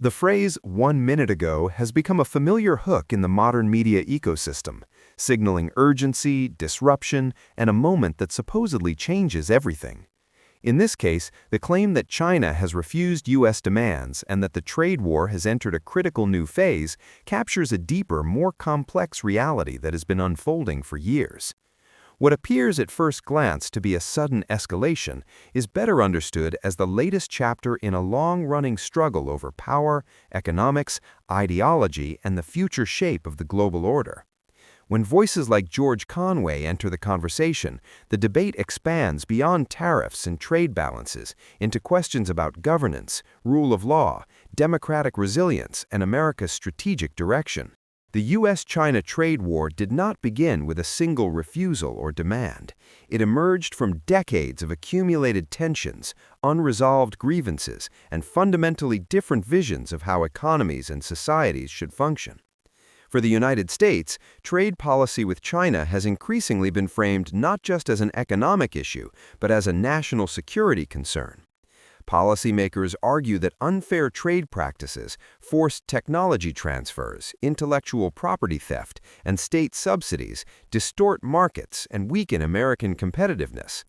The phrase "1 minute ago" has become a familiar hook in the modern media ecosystem, signaling urgency, disruption, and a moment that supposedly changes everything. In this case, the claim that China has refused U.S. demands and that the trade war has entered a critical new phase captures a deeper, more complex reality that has been unfolding for years. What appears at first glance to be a sudden escalation is better understood as the latest chapter in a long-running struggle over power, economics, ideology, and the future shape of the global order. When voices like George Conway enter the conversation, the debate expands beyond tariffs and trade balances into questions about governance, rule of law, democratic resilience, and America's strategic direction. The U.S.-China trade war did not begin with a single refusal or demand. It emerged from decades of accumulated tensions, unresolved grievances, and fundamentally different visions of how economies and societies should function. For the United States, trade policy with China has increasingly been framed not just as an economic issue, but as a national security concern. Policymakers argue that unfair trade practices, forced technology transfers, intellectual property theft, and state subsidies distort markets and weaken American competitiveness.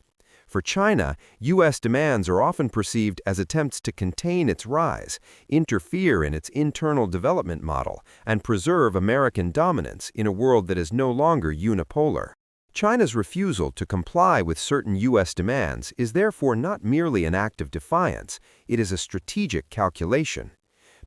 For China, U.S. demands are often perceived as attempts to contain its rise, interfere in its internal development model, and preserve American dominance in a world that is no longer unipolar. China's refusal to comply with certain U.S. demands is therefore not merely an act of defiance, it is a strategic calculation.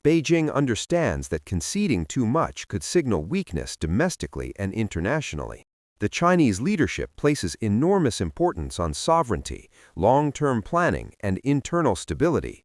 Beijing understands that conceding too much could signal weakness domestically and internationally. The Chinese leadership places enormous importance on sovereignty, long-term planning, and internal stability.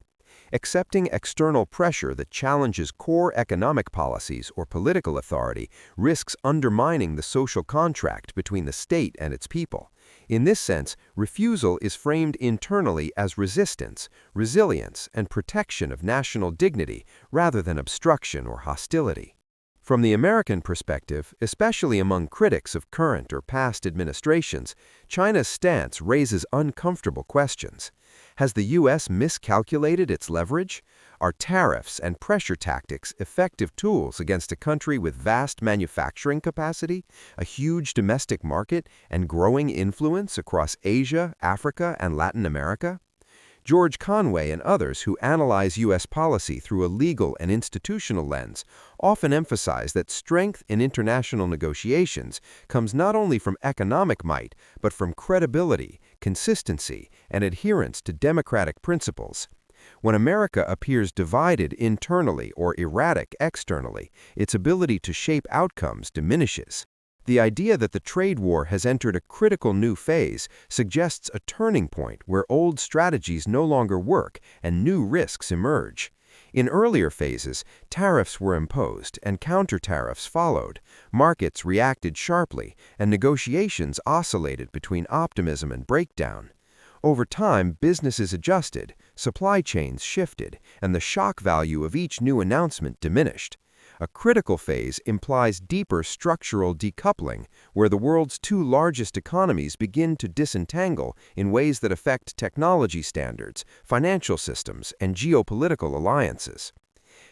Accepting external pressure that challenges core economic policies or political authority risks undermining the social contract between the state and its people. In this sense, refusal is framed internally as resistance, resilience, and protection of national dignity rather than obstruction or hostility. From the American perspective, especially among critics of current or past administrations, China's stance raises uncomfortable questions. Has the U.S. miscalculated its leverage? Are tariffs and pressure tactics effective tools against a country with vast manufacturing capacity, a huge domestic market, and growing influence across Asia, Africa, and Latin America? George Conway and others who analyze U.S. policy through a legal and institutional lens often emphasize that strength in international negotiations comes not only from economic might, but from credibility, consistency, and adherence to democratic principles. When America appears divided internally or erratic externally, its ability to shape outcomes diminishes. The idea that the trade war has entered a critical new phase suggests a turning point where old strategies no longer work and new risks emerge. In earlier phases, tariffs were imposed and counter-tariffs followed, markets reacted sharply, and negotiations oscillated between optimism and breakdown. Over time, businesses adjusted, supply chains shifted, and the shock value of each new announcement diminished. A critical phase implies deeper structural decoupling, where the world's two largest economies begin to disentangle in ways that affect technology standards, financial systems, and geopolitical alliances.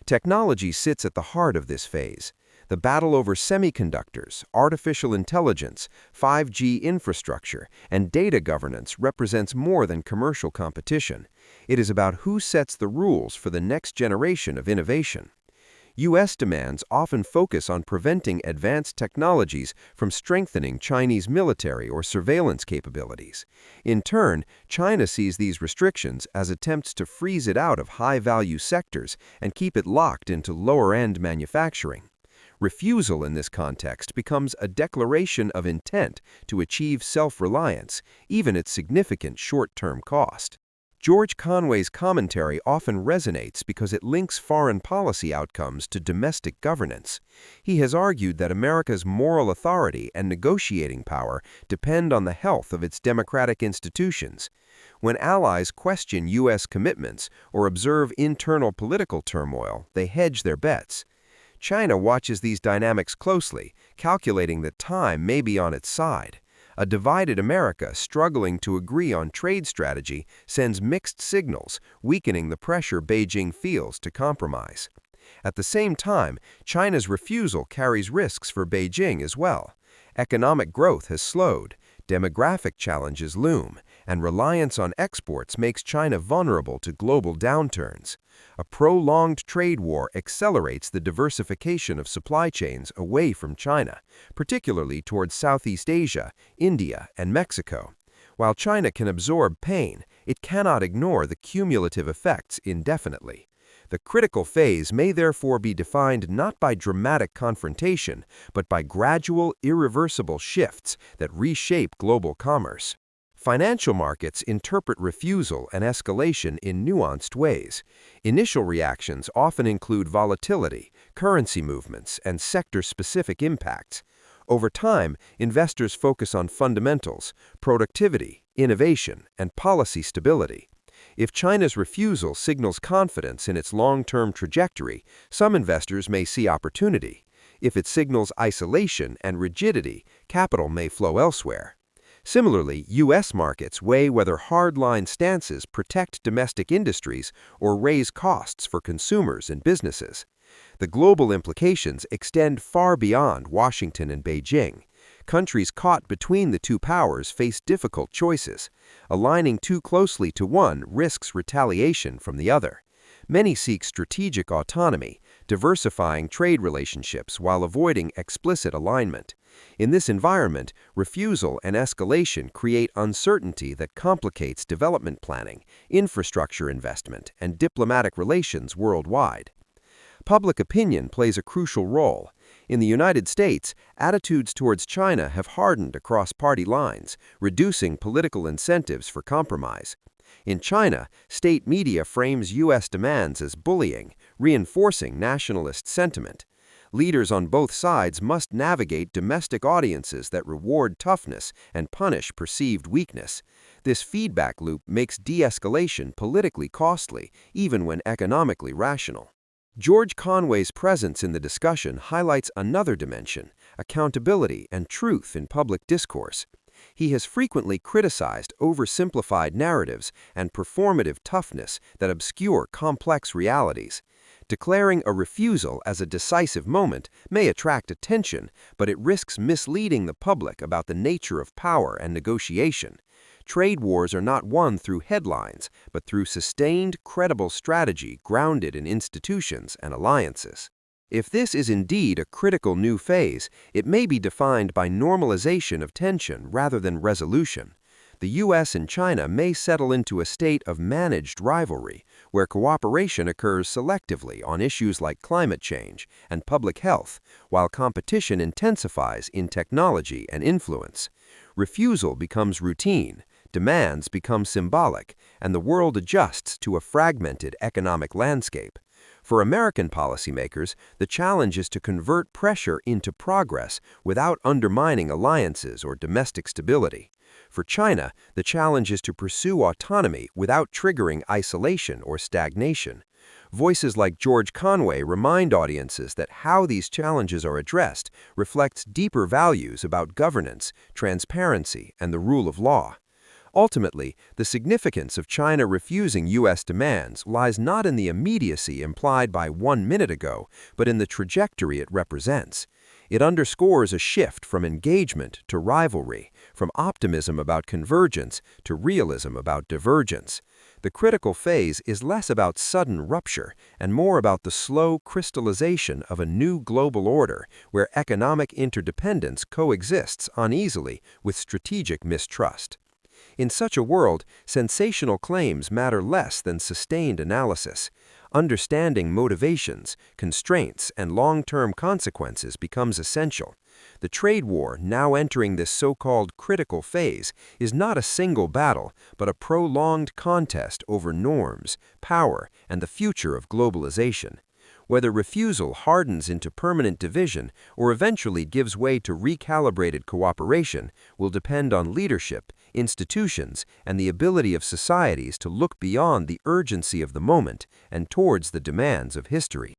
Technology sits at the heart of this phase. The battle over semiconductors, artificial intelligence, 5G infrastructure, and data governance represents more than commercial competition. It is about who sets the rules for the next generation of innovation. U.S. demands often focus on preventing advanced technologies from strengthening Chinese military or surveillance capabilities. In turn, China sees these restrictions as attempts to freeze it out of high-value sectors and keep it locked into lower-end manufacturing. Refusal in this context becomes a declaration of intent to achieve self-reliance, even at significant short-term cost. George Conway's commentary often resonates because it links foreign policy outcomes to domestic governance. He has argued that America's moral authority and negotiating power depend on the health of its democratic institutions. When allies question U.S. commitments or observe internal political turmoil, they hedge their bets. China watches these dynamics closely, calculating that time may be on its side. A divided America struggling to agree on trade strategy sends mixed signals, weakening the pressure Beijing feels to compromise. At the same time, China's refusal carries risks for Beijing as well. Economic growth has slowed, demographic challenges loom, and reliance on exports makes China vulnerable to global downturns. A prolonged trade war accelerates the diversification of supply chains away from China, particularly towards Southeast Asia, India, and Mexico. While China can absorb pain, it cannot ignore the cumulative effects indefinitely. The critical phase may therefore be defined not by dramatic confrontation, but by gradual, irreversible shifts that reshape global commerce. Financial markets interpret refusal and escalation in nuanced ways. Initial reactions often include volatility, currency movements, and sector-specific impacts. Over time, investors focus on fundamentals, productivity, innovation, and policy stability. If China's refusal signals confidence in its long-term trajectory, some investors may see opportunity. If it signals isolation and rigidity, capital may flow elsewhere. Similarly, U.S. markets weigh whether hardline stances protect domestic industries or raise costs for consumers and businesses. The global implications extend far beyond Washington and Beijing. Countries caught between the two powers face difficult choices. Aligning too closely to one risks retaliation from the other. Many seek strategic autonomy, diversifying trade relationships while avoiding explicit alignment. In this environment, refusal and escalation create uncertainty that complicates development planning, infrastructure investment, and diplomatic relations worldwide. Public opinion plays a crucial role. In the United States, attitudes towards China have hardened across party lines, reducing political incentives for compromise. In China, state media frames U.S. demands as bullying, reinforcing nationalist sentiment. Leaders on both sides must navigate domestic audiences that reward toughness and punish perceived weakness. This feedback loop makes de-escalation politically costly, even when economically rational. George Conway's presence in the discussion highlights another dimension: accountability and truth in public discourse. He has frequently criticized oversimplified narratives and performative toughness that obscure complex realities. Declaring a refusal as a decisive moment may attract attention, but it risks misleading the public about the nature of power and negotiation. Trade wars are not won through headlines, but through sustained, credible strategy grounded in institutions and alliances. If this is indeed a critical new phase, it may be defined by normalization of tension rather than resolution. The U.S. and China may settle into a state of managed rivalry, where cooperation occurs selectively on issues like climate change and public health, while competition intensifies in technology and influence. Refusal becomes routine, demands become symbolic, and the world adjusts to a fragmented economic landscape. For American policymakers, the challenge is to convert pressure into progress without undermining alliances or domestic stability. For China, the challenge is to pursue autonomy without triggering isolation or stagnation. Voices like George Conway remind audiences that how these challenges are addressed reflects deeper values about governance, transparency, and the rule of law. Ultimately, the significance of China refusing U.S. demands lies not in the immediacy implied by 1 minute ago, but in the trajectory it represents. It underscores a shift from engagement to rivalry, from optimism about convergence to realism about divergence. The critical phase is less about sudden rupture and more about the slow crystallization of a new global order where economic interdependence coexists uneasily with strategic mistrust. In such a world, sensational claims matter less than sustained analysis. Understanding motivations, constraints, and long-term consequences becomes essential. The trade war, now entering this so-called critical phase, is not a single battle, but a prolonged contest over norms, power, and the future of globalization. Whether refusal hardens into permanent division or eventually gives way to recalibrated cooperation will depend on leadership, institutions, and the ability of societies to look beyond the urgency of the moment and towards the demands of history.